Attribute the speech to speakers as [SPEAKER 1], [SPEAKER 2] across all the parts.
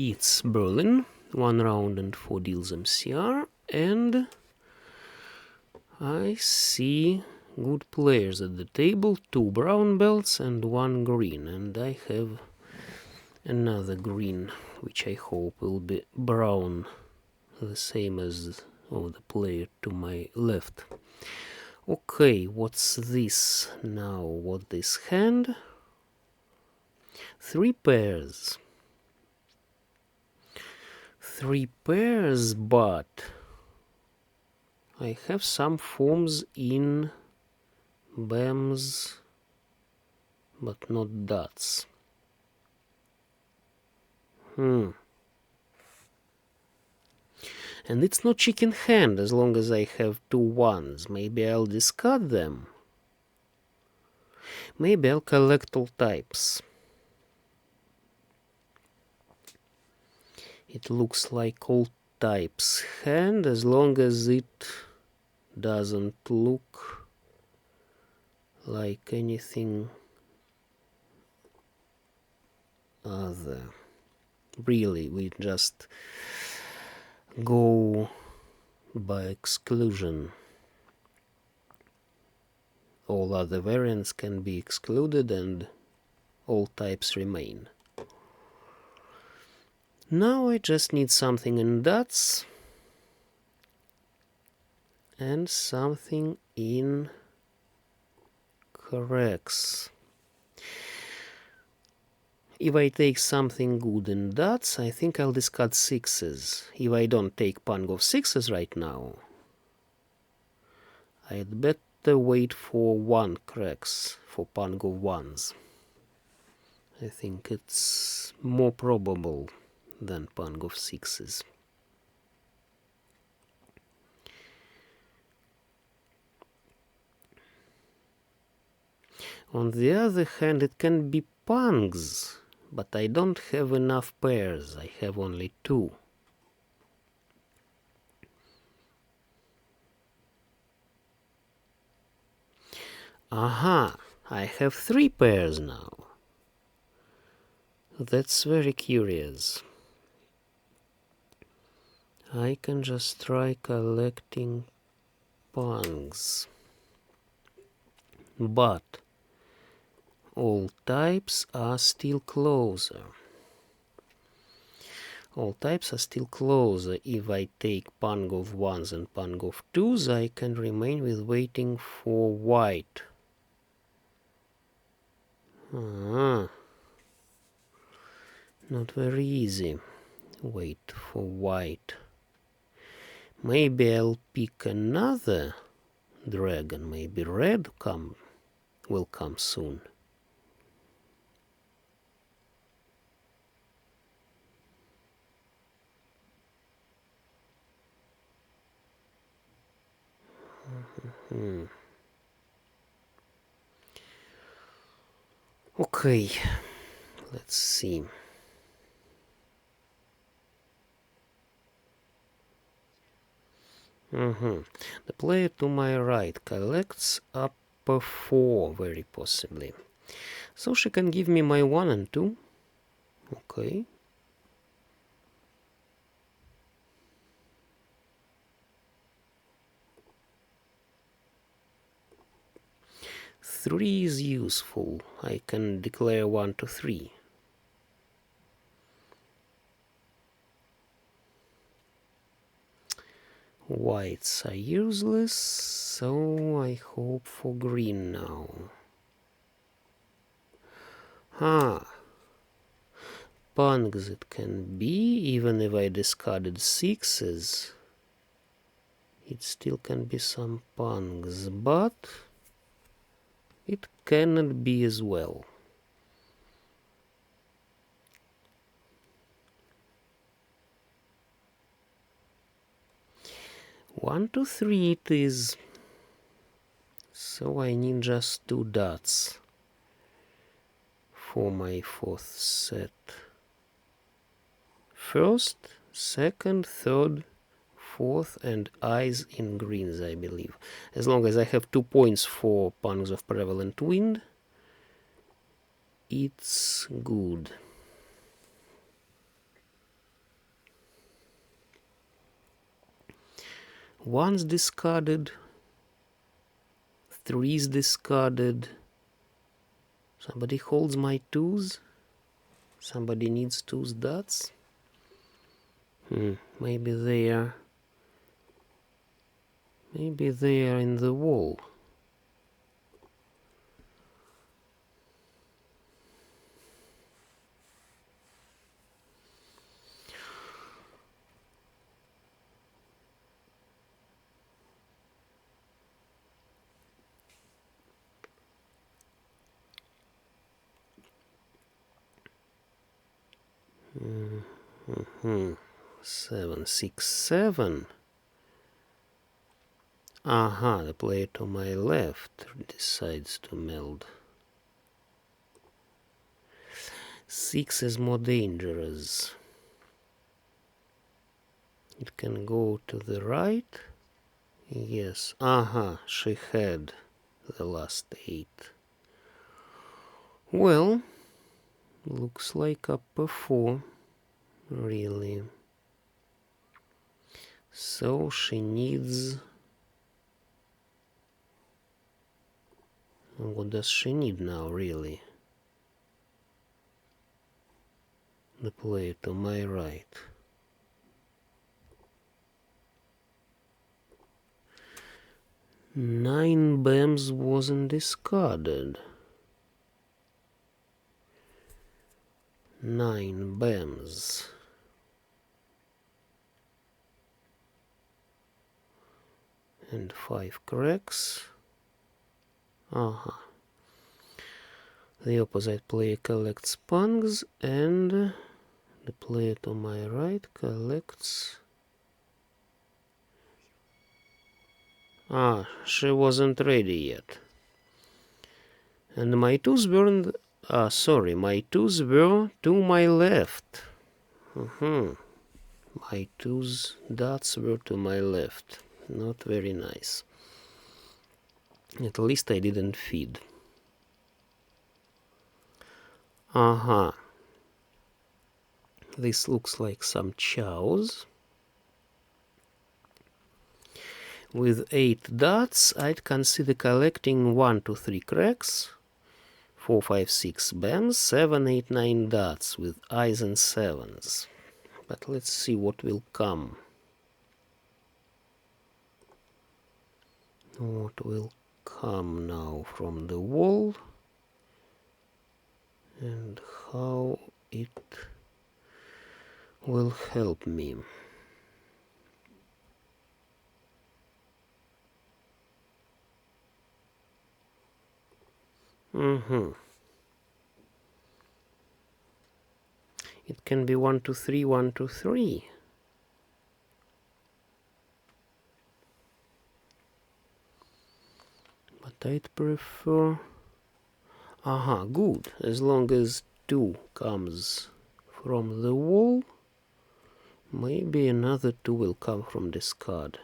[SPEAKER 1] It's Berlin, 1 round and 4 deals MCR, and I see good players at the table, 2 brown belts and 1 green, and I have another green, which I hope will be brown, the same as the player to my left. Okay, what's this now? What this hand? 3 pairs. 3 pairs, but I have some forms in BAMs, but not dots. And it's not chicken hand as long as I have 2 ones. Maybe I'll discard them. Maybe I'll collect all types. It looks like all types hand as long as it doesn't look like anything other. Really, we just go by exclusion. All other variants can be excluded and all types remain. Now I just need something in dots and something in cracks. If I take something good in dots, I think I'll discard 6s. If I don't take pang of 6s right now, I'd better wait for 1 cracks for pang of 1s. I think it's more probable than pang of 6s. On the other hand, it can be pangs, but I don't have enough pairs. I have only 2. Aha! I have 3 pairs now. That's very curious. I can just try collecting pangs. But all types are still closer. All types are still closer. If I take pang of 1s and pang of 2s, I can remain with waiting for white. Not very easy. Wait for white. Maybe I'll pick another dragon. Maybe red will come soon. Okay, let's see. The player to my right collects up 4, very possibly. So she can give me my 1 and 2. Okay. Three is useful. I can declare 1 to 3. Whites are useless, so I hope for green now. Pangs it can be, even if I discarded 6s. It still can be some pangs, but it cannot be as well. One to 3 it is, so I need just 2 dots for my 4th set. First, second, third, 4th, and eyes in greens, I believe. As long as I have 2 points for pangs of prevalent wind, it's good. One's discarded. Three's discarded. Somebody holds my twos. Somebody needs twos dots. Maybe they are in the wall. Mm-hmm. 7, 6, 7. Aha, the player to my left decides to meld. 6 is more dangerous. It can go to the right. Yes. Aha, she had the last 8. Well, looks like upper 4, really. So she needs... What does she need now, really? The player to my right. 9 BAMs wasn't discarded. 9 BAMs. And 5 cracks. Aha. The opposite player collects pungs, and the player to my right collects... she wasn't ready yet. And my twos weren't... sorry, my twos were to my left. My twos dots were to my left. Not very nice. At least I didn't feed. Aha. This looks like some chows. With 8 dots, I'd consider collecting 1, 2, 3 cracks, 4, 5, 6 BAMs, 7, 8, 9 dots with eyes and 7s. But let's see what will come. What will come now from the wall, and how it will help me. It can be 1, 2, 3, 1, 2, 3. But I'd prefer... Aha, good. As long as 2 comes from the wall, maybe another 2 will come from discard.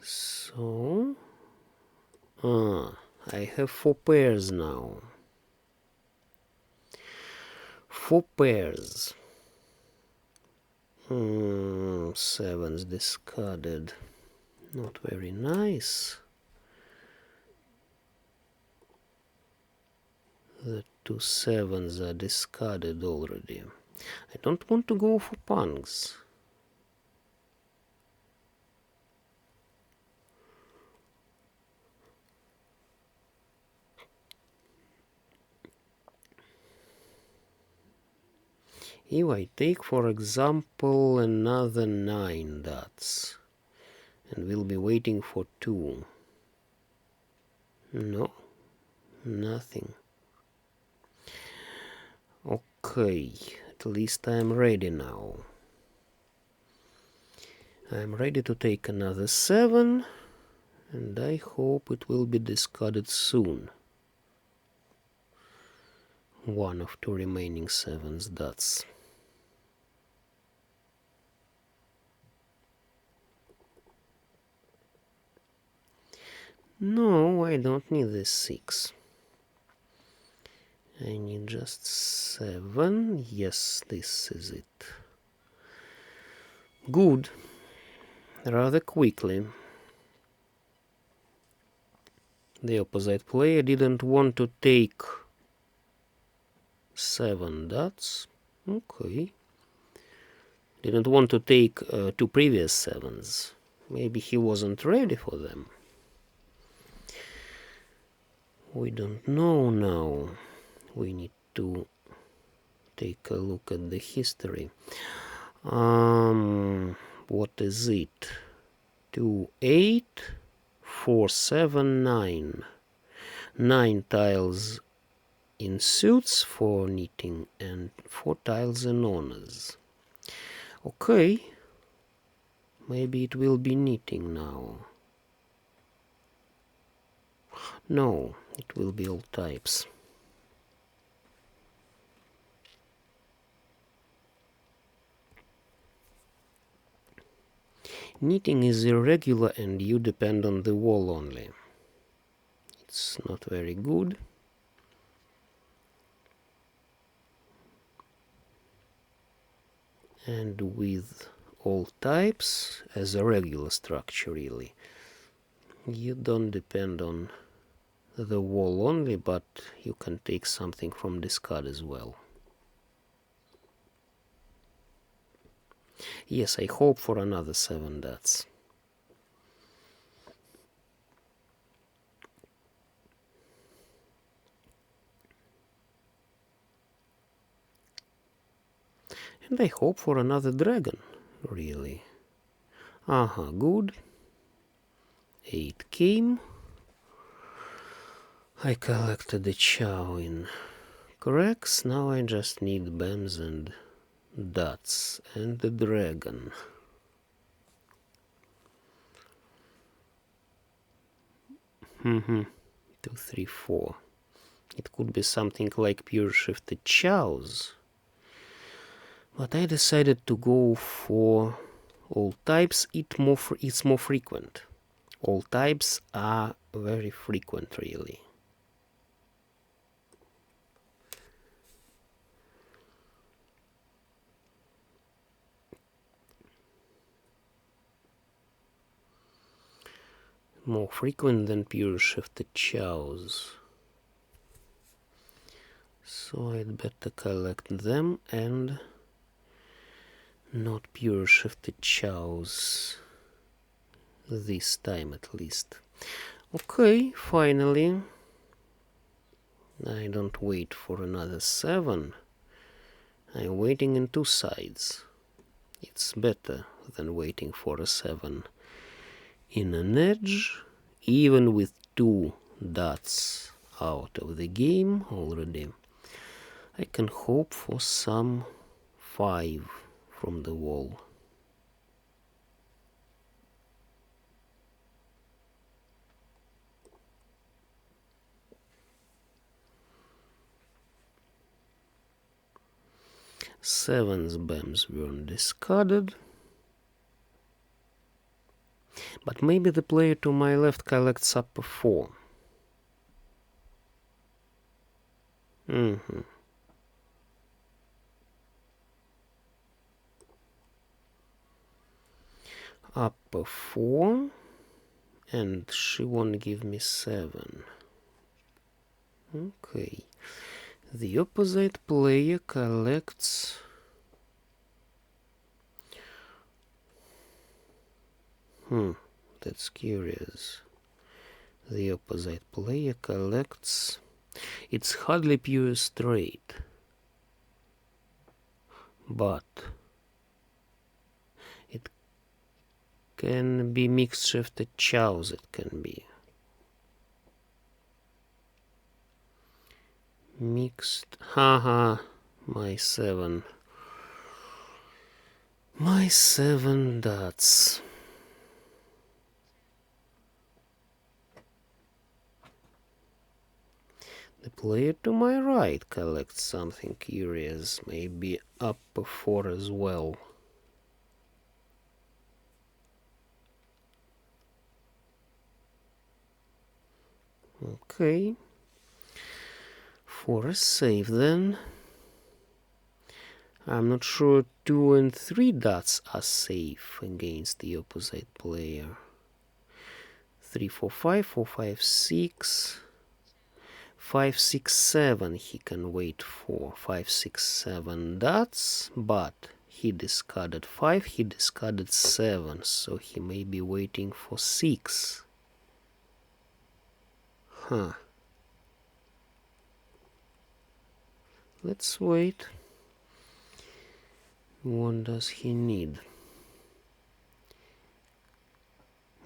[SPEAKER 1] So, I have 4 pairs now. 4 pairs. 7's discarded. Not very nice. The 2 7's are discarded already. I don't want to go for punks. If I take, for example, another 9 dots, and we'll be waiting for 2. No, nothing. Okay, at least I'm ready now. I'm ready to take another 7, and I hope it will be discarded soon. one of two remaining sevens dots. No, I don't need this 6. I need just 7. Yes, this is it. Good. Rather quickly. The opposite player didn't want to take 7 dots. Okay. Didn't want to take 2 previous 7s. Maybe he wasn't ready for them. We don't know now. We need to take a look at the history. What is it? 2, 8, 4, 7, 9. 9 tiles in suits for knitting and 4 tiles in honors. Okay, maybe it will be knitting now. No, it will be all types. Knitting is irregular and you depend on the wall only. It's not very good. And with all types as a regular structure really. You don't depend on the wall only, but you can take something from discard as well. Yes, I hope for another 7 dots. And I hope for another dragon, really. Good. 8 came. I collected the chow in cracks. Now I just need bams and dots and the dragon. Mm-hmm. 2, 3, 4. It could be something like pure shifted chows. But I decided to go for all types. It's more frequent. All types are very frequent, really. More frequent than pure shifted chows. So I'd better collect them and not pure shifted chows. This time at least. Okay, finally. I don't wait for another 7. I'm waiting in 2 sides. It's better than waiting for a 7 in an edge, even with 2 dots out of the game already. I can hope for some 5 from the wall. Sevens bams weren't discarded. But maybe the player to my left collects up a 4. Up a 4. And she won't give me 7. Okay. The opposite player collects... That's curious. The opposite player collects... It's hardly pure straight. But... it can be mixed shifted chows, it can be. Mixed... my 7. My 7 dots. The player to my right collects something curious, maybe up a 4 as well. Okay. 4 is safe then. I'm not sure 2 and 3 dots are safe against the opposite player. 3, 4, 5, 4, 5, 6. 5, 6, 7 he can wait for. 5, 6, 7 dots, but he discarded 5, he discarded 7, so he may be waiting for 6. Huh. Let's wait. What does he need?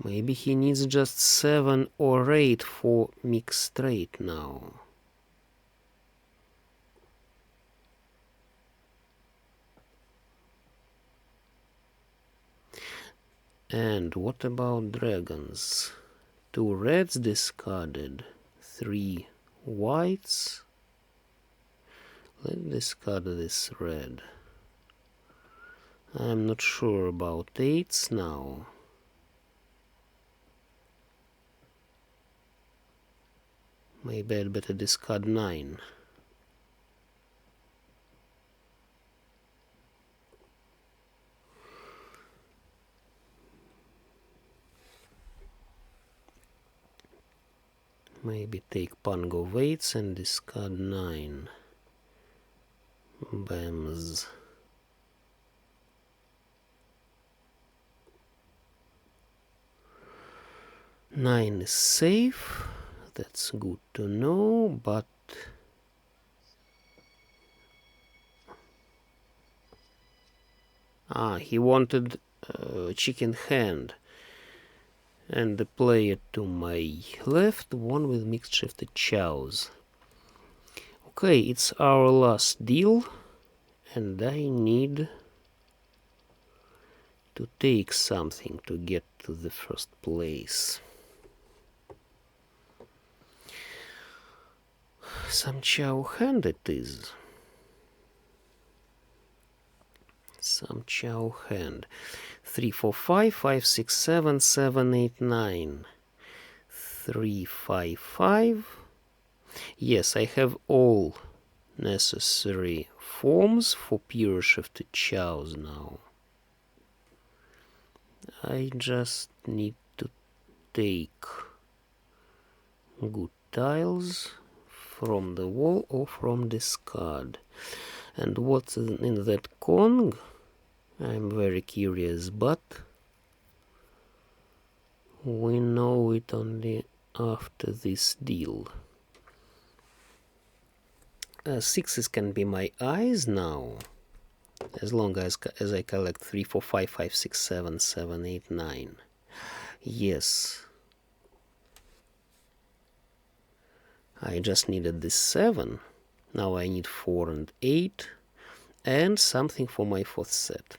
[SPEAKER 1] Maybe he needs just 7 or 8 for mixed straight now. And what about dragons? 2 reds discarded, 3 whites. Let's discard this red. I'm not sure about 8s now. Maybe I'd better discard 9. Maybe take Pango of 8s and discard 9. Bams. Nine is safe. That's good to know, but he wanted chicken hand. And the player to my left won with mixed shifted chows. Okay, it's our last deal, and I need to take something to get to the first place. Some chow hand it is. Some chow hand. 3, 4, 5, 5, 6, 7, 7, 8, 9. 3, 5, 5. Yes, I have all necessary forms for pure shifted chows now. I just need to take good tiles from the wall or from discard. And what's in that Kong? I'm very curious, but we know it only after this deal. 6s can be my eyes now, as long as I collect 3, 4, 5, 5, 6, 7, 7, 8, 9. Yes. I just needed this 7. Now I need 4 and 8, and something for my 4th set.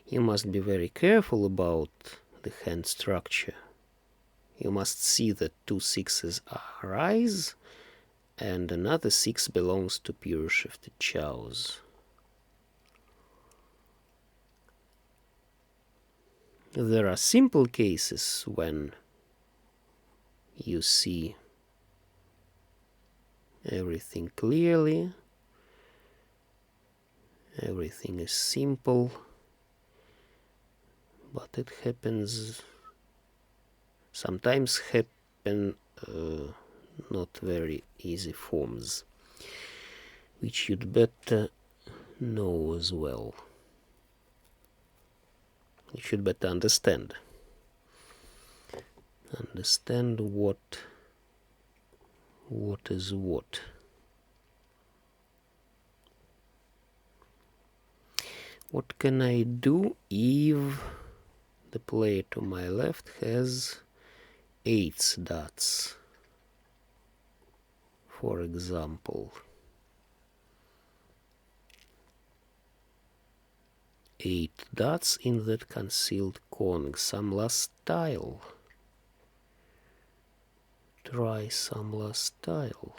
[SPEAKER 1] You must be very careful about the hand structure. You must see that 2 6s are eyes, and another 6 belongs to pure shifted chows. There are simple cases when you see everything clearly, everything is simple, but it happens, sometimes happen not very easy forms, which you'd better know as well. You should better understand. Understand what is what. What can I do if the player to my left has 8 dots, for example? 8 dots in that concealed Kong, some last tile Try some last tile.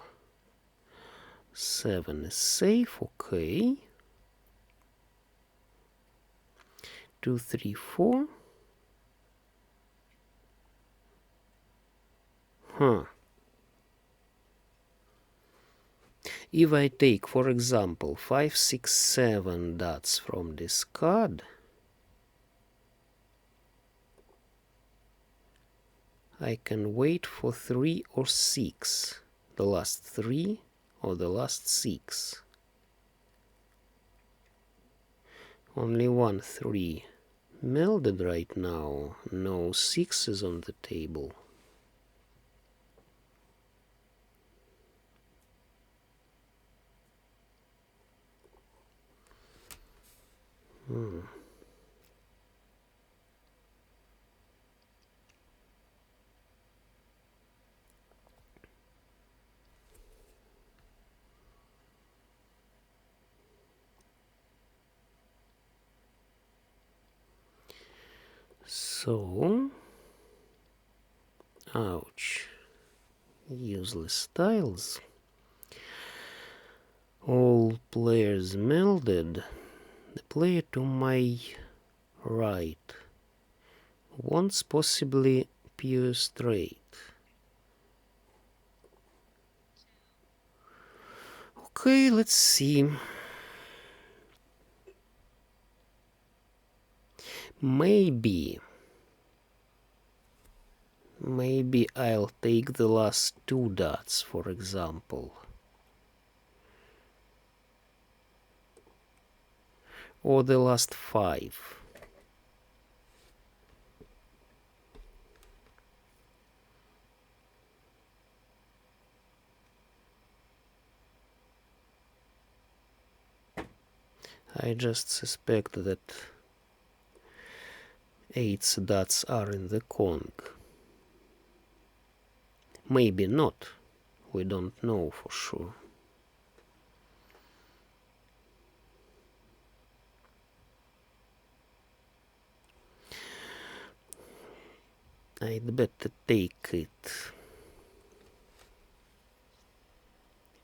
[SPEAKER 1] 7 is safe, okay. 2, 3, 4. Huh. If I take, for example, 5, 6, 7 dots from this card, I can wait for 3 or 6, the last 3 or the last 6. Only 1 3 melded right now, no 6s on the table. So, ouch, useless tiles. All players melded. The player to my right wants possibly pure straight. Okay, let's see. Maybe I'll take the last 2 dots, for example. Or the last 5. I just suspect that 8 dots are in the Kong. Maybe not. We don't know for sure. I'd better take it.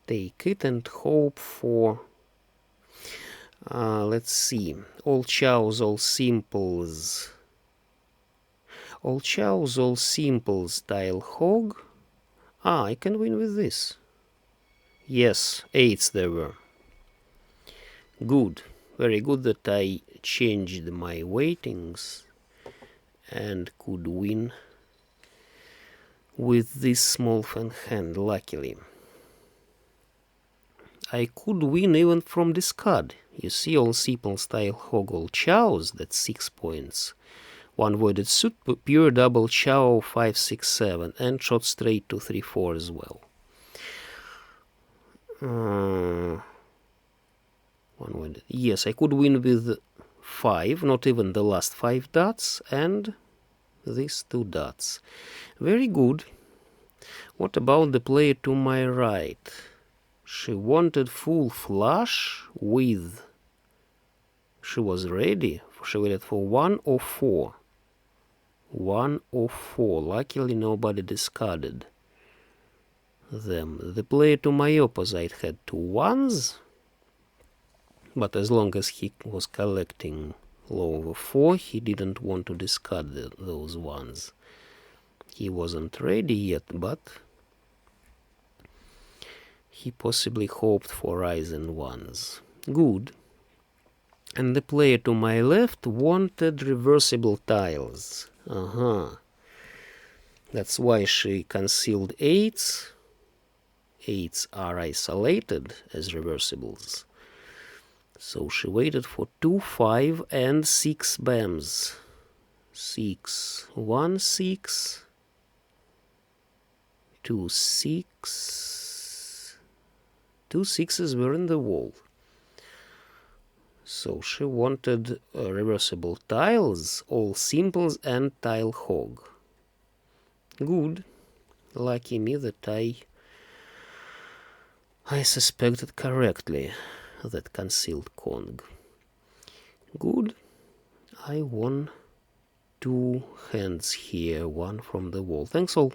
[SPEAKER 1] Take it and hope for... let's see. All chows, all simples. All chows, all simples, tile hog. I can win with this. Yes, 8s there were. Good. Very good that I changed my weightings and could win with this small fan hand, luckily. I could win even from this card. You see, all simples, tile hog, all chows, that's 6 points. 1 voided suit, pure double chow, 5, 6, 7, and shot straight to 3, 4 as well. 1 voided. Yes, I could win with 5, not even the last 5 dots, and these 2 dots. Very good. What about the player to my right? She wanted full flush with... She was ready. She waited for 1 or 4. 1 or 4. Luckily nobody discarded them. The player to my opposite had 2 1s. But as long as he was collecting low over 4, he didn't want to discard those 1s. He wasn't ready yet, but he possibly hoped for rise and 1s. Good. And the player to my left wanted reversible tiles. That's why she concealed 8s. 8s are isolated as reversibles. So she waited for 2, 5, and 6 BAMs. 6, 1, 6, 2, 6. 2 6s were in the wall. So she wanted reversible tiles, all simples, and tile hog. Good. Lucky me that I suspected correctly that concealed Kong. Good. I won 2 hands here, 1 from the wall. Thanks all.